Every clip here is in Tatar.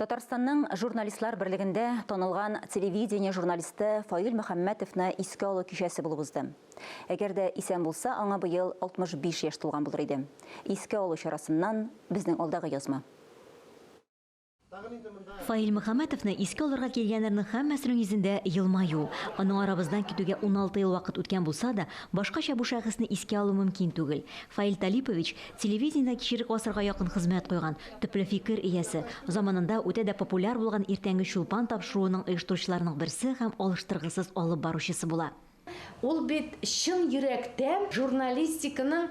Татарстанның журналистлар берлегендә танылган телевидение журналисты Фаил Мөхәммәтовны искә алу кичәсе булып узды. Әгәр дә исән булса, аңа быел 65 яшь тулган булыр иде. Искә алу чарасыннан безнең алдагы язма. Фаил Мөхәммәтовны искә алырга килгәннәрнең һәммәсенең йөзендә елмаю. Аның арабыздан китүгә 16 ел вакыт үткән булса да, башкача бу шәхесне искә алу мөмкин түгел. Фаил Талипович телевидениедә кичерек гасырга якын хезмәт куйган, төпле фикер иясе. Заманында үтә дә популяр булган иртәнге чулпан тапшыруының оештыручыларының берсе һәм алыштыргысыз алып баручысы була. Ул бит чын йөрәктән журналистиканың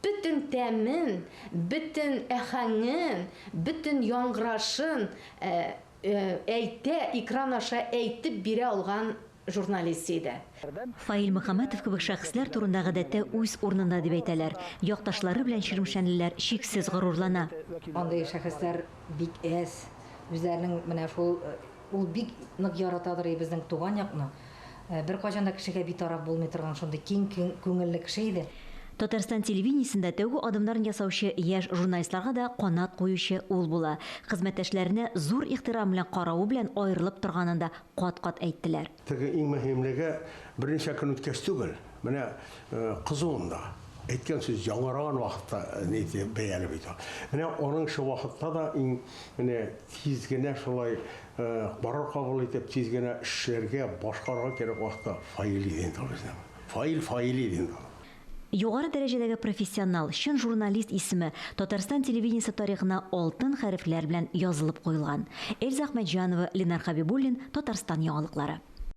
бөтен тәмен, бөтен әһәңен, бөтен яңгырашын әйтә, экран аша әйтеп бирә алган журналист иде. Фаил Мөхәммәтов кебек шәхесләр турында гадәттә үз урынында дип әйтәләр. Якташлары белән ширемшәнлеләр шиксез горурлана. Андый шәхесләр бик әз, үзләренең менә шул ул бик нык яратадыр безнең туган якны. Бер кайчан да кешегә битараф булмый торган шундый киң күңелле кеше иде. Татарстан телевидениесендә тәүге адымнарын ясаучы яшь журналистларга да канат куючы ул була. Хезмәттәшләренә зур ихтирам белән каравы белән аерылып торганын да кат-кат әйттеләр. Теге иң мөһимлеге берничә көн үткәч түгел. Менә кызуында әйткән сүз яңарган вакытта нидә бәяле бит. Менә аның шу вакытта да иң менә тиз генә шулай барыр кабул итеп тиз генә эшләргә башкарга кирәк вакытта Фаил иден табызны. Фаил иден. Югары дәрәҗәдәге профессионал, чын журналист исеме Татарстан телевидениесе тарихына алтын хәрефләр белән язылып куелган. Эльза Ахмәтҗанова, Ленар Хабибуллин, Татарстан яңалыклары.